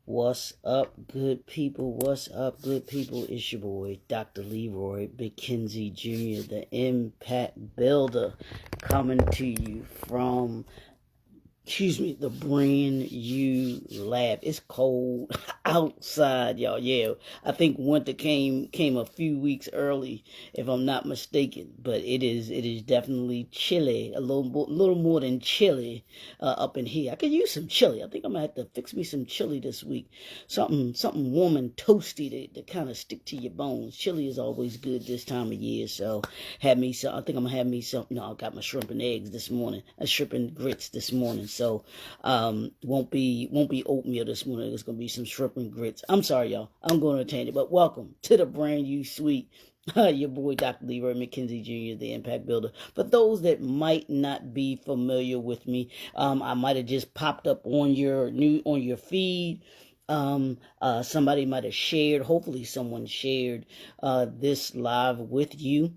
What's up, good people? What's up, good people? It's your boy, Dr. Leroy McKenzie Jr., the Impact Builder, coming to you from the brand new lab. It's cold outside, y'all. Yeah, I think winter came a few weeks early, if I'm not mistaken. But it is definitely chilly, a little more than chilly up in here. I could use some chili. I think I'm gonna have to fix me some chili this week. Something warm and toasty to kind of stick to your bones. Chili is always good this time of year. So I think I'm gonna have me some. I got my shrimp and eggs this morning. Shrimp and grits this morning. So won't be oatmeal this morning. It's gonna be some shrimp and grits. I'm sorry, y'all. I'm going to change it. But welcome to the brand new suite. Your boy, Dr. Leroy McKenzie Jr., the Impact Builder. For those that might not be familiar with me, I might have just popped up on your feed. Somebody might have shared. Hopefully, someone shared this live with you.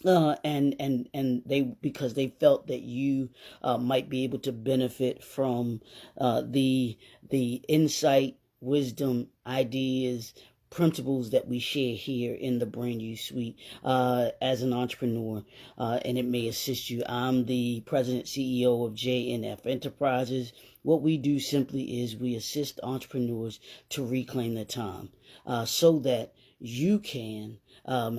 And they, because they felt that you might be able to benefit from the insight, wisdom, ideas, principles that we share here in the brand new suite as an entrepreneur, and it may assist you. I'm the president CEO of JNF Enterprises. What we do simply is we assist entrepreneurs to reclaim their time so that you can so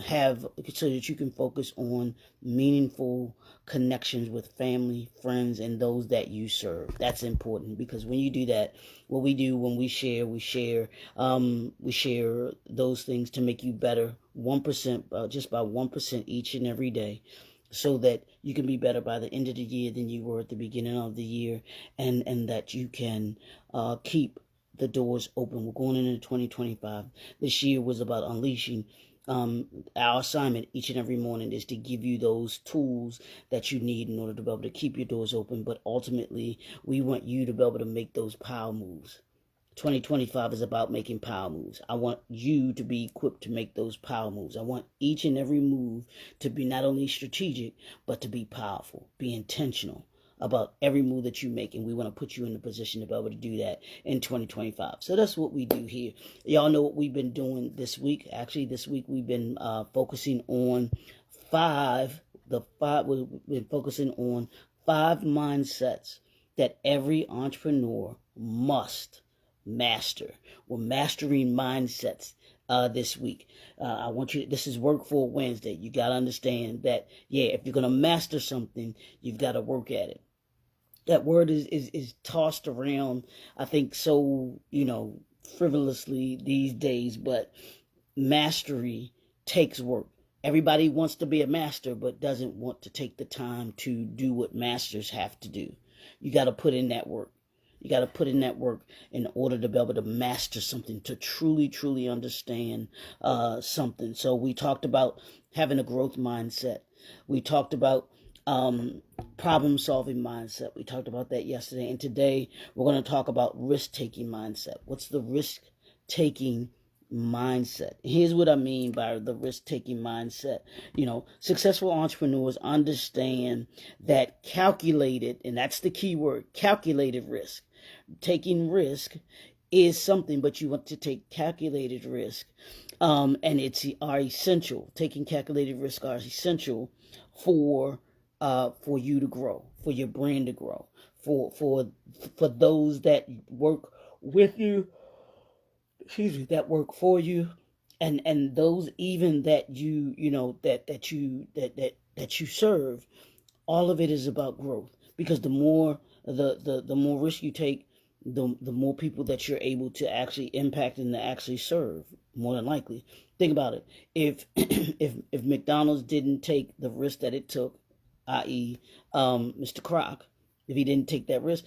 that you can focus on meaningful connections with family, friends, and those that you serve. That's important, because when you do that, what we do when we share those things to make you better 1%, just by 1% each and every day, so that you can be better by the end of the year than you were at the beginning of the year, and that you can keep the doors open. We're going into 2025. This year was about unleashing. Our assignment each and every morning is to give you those tools that you need in order to be able to keep your doors open. But ultimately, we want you to be able to make those power moves. 2025 is about making power moves. I want you to be equipped to make those power moves. I want each and every move to be not only strategic, but to be powerful, be intentional about every move that you make, and we want to put you in a position to be able to do that in 2025. So that's what we do here. Y'all know what we've been doing this week. Actually, this week we've been focusing on we've been focusing on 5 mindsets that every entrepreneur must master. We're mastering mindsets this week. I want you, this is Work for Wednesday. You got to understand that, if you're going to master something, you've got to work at it. That word is tossed around, I think, so, frivolously these days, but mastery takes work. Everybody wants to be a master, but doesn't want to take the time to do what masters have to do. You got to put in that work. You got to put in that work in order to be able to master something, to truly, truly understand something. So we talked about having a growth mindset. We talked about problem-solving mindset. We talked about that yesterday. And today we're going to talk about risk-taking mindset. What's the risk-taking mindset? Here's what I mean by the risk-taking mindset. Successful entrepreneurs understand that calculated, and that's the key word, calculated risk. Taking risk is something, but you want to take calculated risk. And are essential. Taking calculated risk are essential for you to grow, for your brand to grow, for those that work with you, that work for you, and those even that that you serve. All of it is about growth, because the more risk you take, the more people that you're able to actually impact and to actually serve, more than likely. Think about it. If if McDonald's didn't take the risk that it took, i.e., Mr. Kroc, if he didn't take that risk,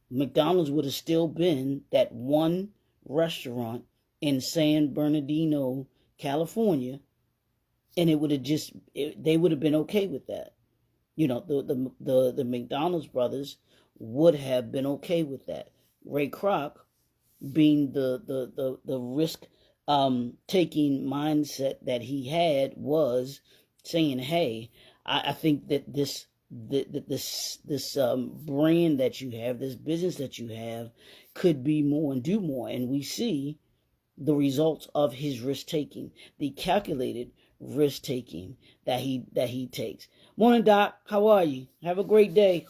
McDonald's would have still been that one restaurant in San Bernardino, California, and it would have they would have been okay with that. The McDonald's brothers would have been okay with that. Ray Kroc, being the risk taking mindset that he had, was saying, hey, I think that this this brand that you have, this business that you have, could be more and do more. And we see the results of his risk taking, the calculated risk taking that he takes. Morning, Doc. How are you? Have a great day.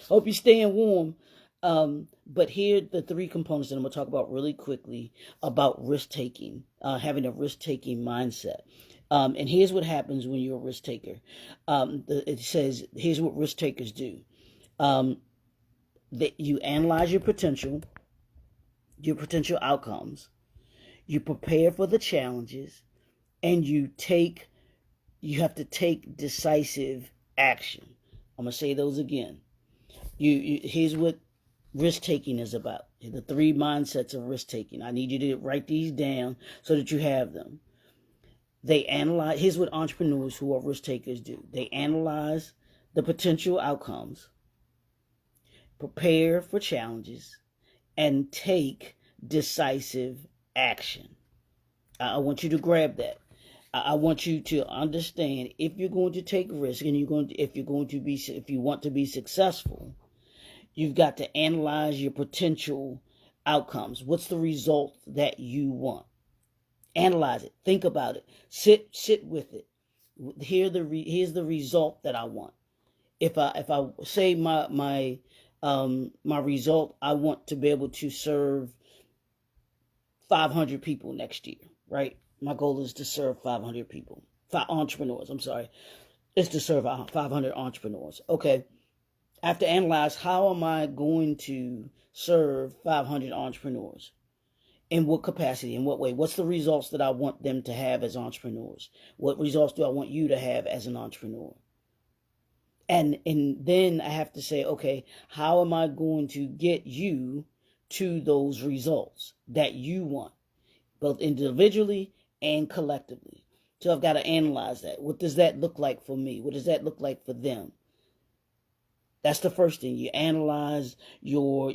Hope you're staying warm. But here are the three components that I'm going to talk about really quickly about risk taking, having a risk taking mindset. And here's what happens when you're a risk taker. It says, here's what risk takers do. That you analyze your potential outcomes, you prepare for the challenges, and you have to take decisive action. I'm going to say those again. Here's what risk taking is about. The three mindsets of risk taking. I need you to write these down so that you have them. They analyze. Here's what entrepreneurs who are risk takers do. They analyze the potential outcomes, prepare for challenges, and take decisive action. I want you to grab that. I want you to understand, if you're going to take risk and if you want to be successful, you've got to analyze your potential outcomes. What's the result that you want? Analyze it. Think about it. Sit with it. Here's the result that I want. If I say my result, I want to be able to serve 500 people next year, right? My goal is to serve 500 people, entrepreneurs. I'm sorry, is to serve 500 entrepreneurs. Okay. I have to analyze, how am I going to serve 500 entrepreneurs? In what capacity? In what way? What's the results that I want them to have as entrepreneurs? What results do I want you to have as an entrepreneur? And then I have to say, okay, how am I going to get you to those results that you want, both individually and collectively? So I've got to analyze that. What does that look like for me? What does that look like for them? That's the first thing. You analyze your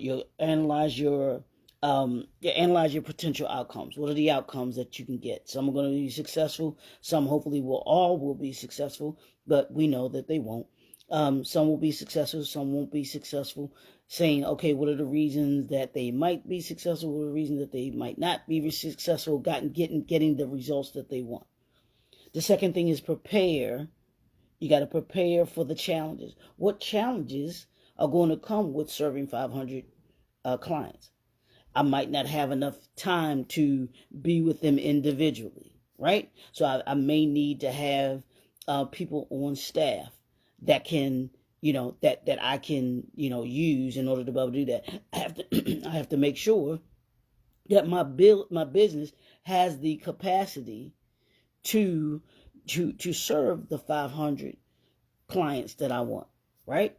potential outcomes. What are the outcomes that you can get? Some are going to be successful. Some hopefully will be successful, but we know that they won't. Some will be successful. Some won't be successful. Saying, okay, what are the reasons that they might be successful? What are the reasons that they might not be successful? Getting the results that they want. The second thing is prepare. You got to prepare for the challenges. What challenges are going to come with serving 500 clients? I might not have enough time to be with them individually, right? So I may need to have people on staff that can, that I can, use in order to be able to do that. I have to make sure that my business has the capacity to serve the 500 clients that I want, right?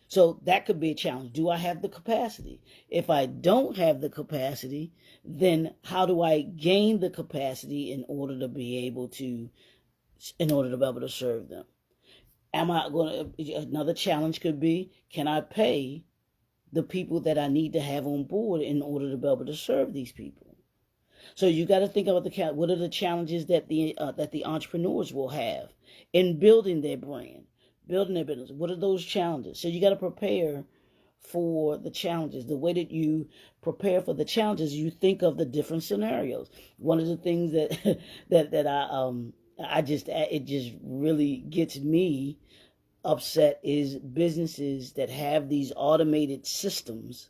So that could be a challenge. Do I have the capacity? If I don't have the capacity, then how do I gain the capacity in order to be able to serve them? Another challenge could be, can I pay the people that I need to have on board in order to be able to serve these people? So you got to think about what are the challenges that the entrepreneurs will have in building their brand, building their business. What are those challenges? So you got to prepare for the challenges. The way that you prepare for the challenges, you think of the different scenarios. One of the things that it just really gets me upset is businesses that have these automated systems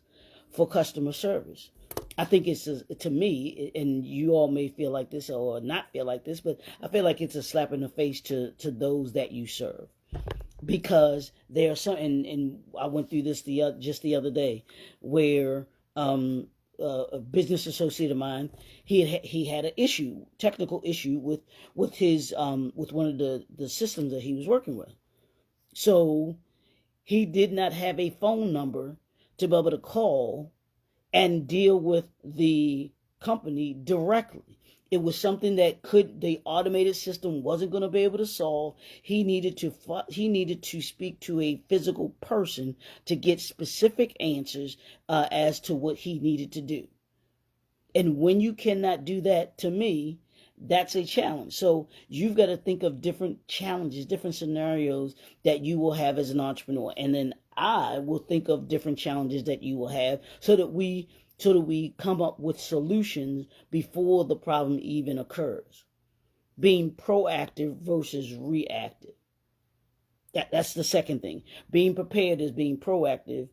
for customer service. I think to me, and you all may feel like this or not feel like this, but I feel like it's a slap in the face to those that you serve. Because there are some, and I went through this just the other day, where a business associate of mine, he had an technical issue with his with one of the systems that he was working with. So he did not have a phone number to be able to call and deal with the company directly. It was something that the automated system wasn't going to be able to solve. He needed to speak to a physical person to get specific answers as to what he needed to do. And when you cannot do that, to me, That's a challenge. So you've got to think of different challenges, different scenarios that you will have as an entrepreneur. And then I will think of different challenges that you will have so that we come up with solutions before the problem even occurs. Being proactive versus reactive. That's the second thing. Being prepared is being proactive.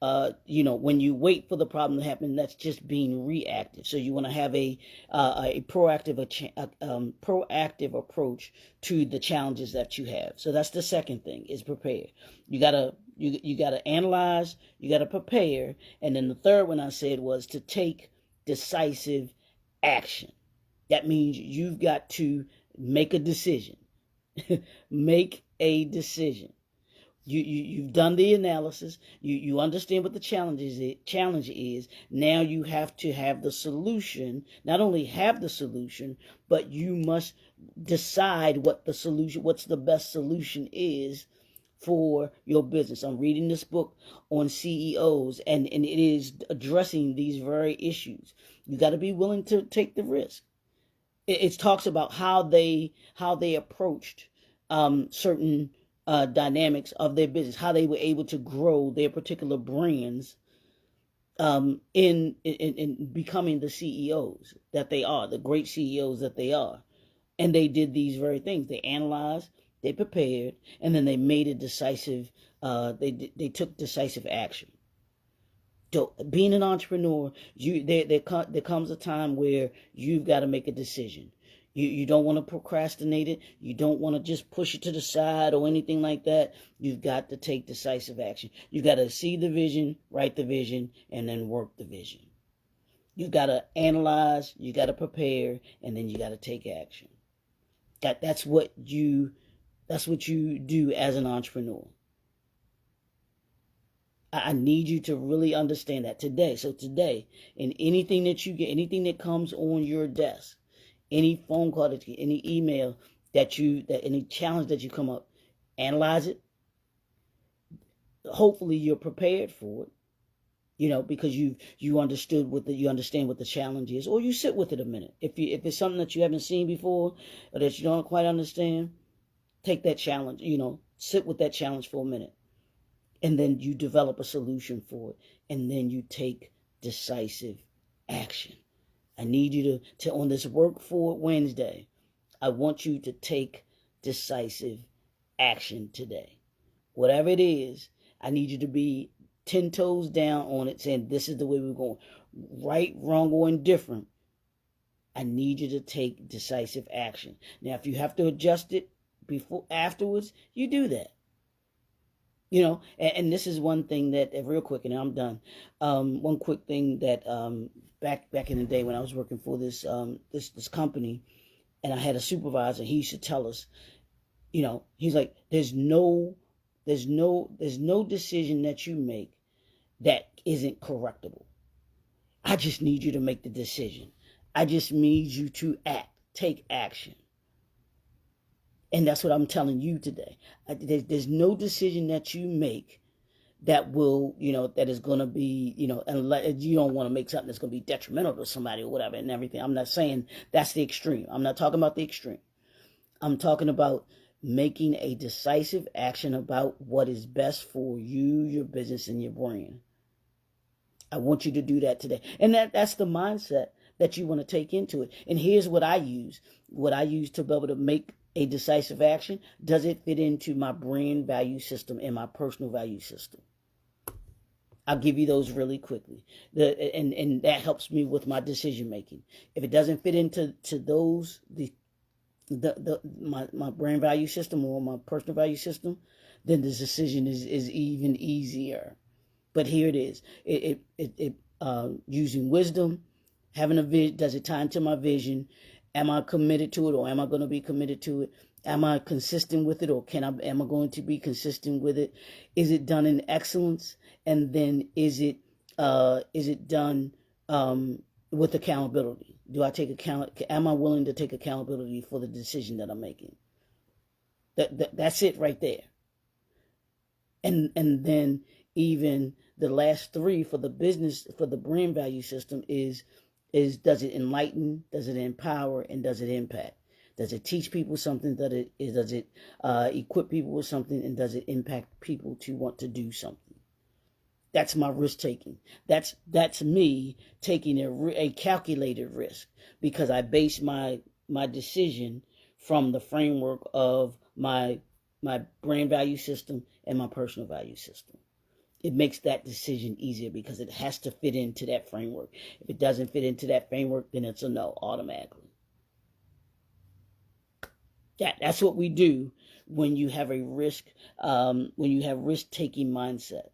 When you wait for the problem to happen, that's just being reactive. So you want to have a proactive approach to the challenges that you have. So that's the second thing, is prepare. You gotta analyze, you gotta prepare, and then the third one I said was to take decisive action. That means you've got to make a decision. Make a decision. You've done the analysis. You understand what the challenge is. Now you have to have the solution. Not only have the solution, but you must decide what's the best solution is for your business. I'm reading this book on CEOs, and it is addressing these very issues. You got to be willing to take the risk. It talks about how they approached certain dynamics of their business, how they were able to grow their particular brands in becoming the CEOs that they are, the great CEOs that they are. And they did these very things. They analyzed, they prepared, and then they made a decisive. They took decisive action. So being an entrepreneur, there comes a time where you've got to make a decision. You don't want to procrastinate it. You don't want to just push it to the side or anything like that. You've got to take decisive action. You got to see the vision, write the vision, and then work the vision. You got to analyze, you got to prepare, and then you got to take action. That's what you do as an entrepreneur. I need you to really understand that today. So today, in anything that you get, anything that comes on your desk, any phone call, any email any challenge that you come up, analyze it. Hopefully you're prepared for it, because you understand what the challenge is, or you sit with it a minute. If it's something that you haven't seen before or that you don't quite understand, take that challenge, sit with that challenge for a minute. And then you develop a solution for it. And then you take decisive action. I need you to on this Work For It Wednesday, I want you to take decisive action today. Whatever it is, I need you to be 10 toes down on it, saying this is the way we're going. Right, wrong, or indifferent. I need you to take decisive action. Now, if you have to adjust it afterwards, you do that. And this is one thing that, real quick, and I'm done. One quick thing that back in the day when I was working for this company, and I had a supervisor, he used to tell us, he's like, there's no decision that you make that isn't correctable. I just need you to make the decision. I just need you to take action. And that's what I'm telling you today. There's no decision that you make that will, that is going to be, unless you don't want to make something that's going to be detrimental to somebody or whatever and everything. I'm not saying that's the extreme. I'm not talking about the extreme. I'm talking about making a decisive action about what is best for you, your business, and your brand. I want you to do that today. And that's the mindset that you want to take into it. And here's what I use. What I use to be able to make a decisive action. Does it fit into my brand value system and my personal value system? I'll give you those really quickly. And that helps me with my decision making. If it doesn't fit into those, my brand value system or my personal value system, then the decision is even easier. But here it is. Using wisdom, having a vision. Does it tie into my vision? Am I committed to it, or am I going to be committed to it? Am I consistent with it, or am I going to be consistent with it? Is it done in excellence? And then is it done with accountability? Do I take account? Am I willing to take accountability for the decision that I'm making? That's it right there. And then even the last three for the business, for the brand value system is does it enlighten, does it empower, and does it impact? Does it teach people something? Does it equip people with something, and does it impact people to want to do something? That's my risk taking. That's me taking a calculated risk, because I base my decision from the framework of my brand value system and my personal value system. It makes that decision easier because it has to fit into that framework. If it doesn't fit into that framework, then it's a no automatically. That's what we do when you have a risk-taking mindset.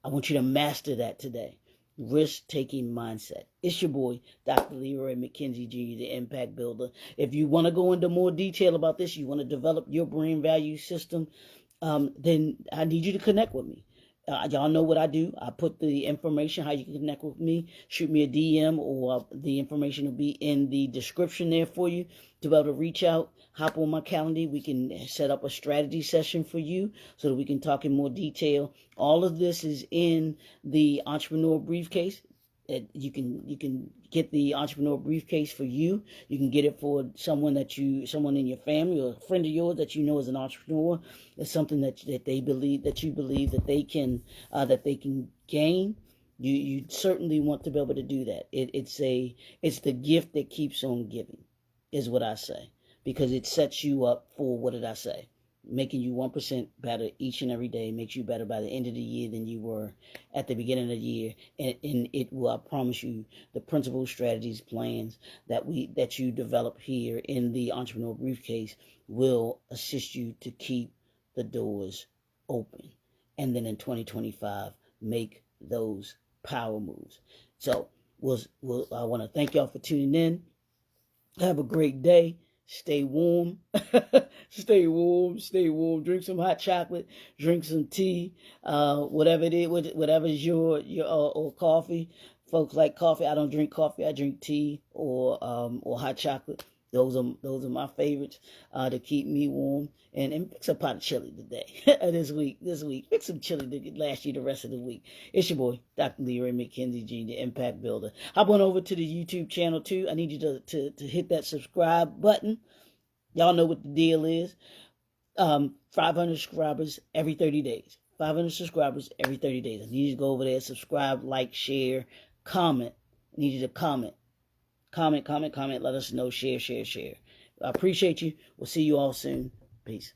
I want you to master that today. Risk-taking mindset. It's your boy, Dr. Leroy McKenzie Jr., the Impact Builder. If you want to go into more detail about this, you want to develop your brand value system, then I need you to connect with me. Y'all know what I do. I put the information, how you can connect with me. Shoot me a DM, or the information will be in the description there for you to be able to reach out. Hop on my calendar. We can set up a strategy session for you so that we can talk in more detail. All of this is in the Entrepreneur Briefcase. You can get the Entrepreneur Briefcase for you. You can get it for someone in your family or a friend of yours that you know is an entrepreneur. It's something that they believe that they can gain. You certainly want to be able to do that. It's the gift that keeps on giving, is what I say, because it sets you up for, what did I say? Making you 1% better each and every day makes you better by the end of the year than you were at the beginning of the year. And it will, I promise you, the principles, strategies, plans that you develop here in the Entrepreneur Briefcase will assist you to keep the doors open. And then in 2025, make those power moves. So I want to thank y'all for tuning in. Have a great day. Stay warm. Stay warm. Stay warm. Drink some hot chocolate. Drink some tea. Whatever it is, whatever is your or coffee. Folks like coffee. I don't drink coffee. I drink tea or hot chocolate. Those are my favorites to keep me warm. And fix a pot of chili today. this week. Fix some chili to last you the rest of the week. It's your boy, Dr. Leroy McKenzie Jr., Impact Builder. Hop on over to the YouTube channel too. I need you to hit that subscribe button. Y'all know what the deal is. 500 subscribers every 30 days. 500 subscribers every 30 days. I need you to go over there, subscribe, like, share, comment. I need you to comment. Comment. Let us know. Share. I appreciate you. We'll see you all soon. Peace.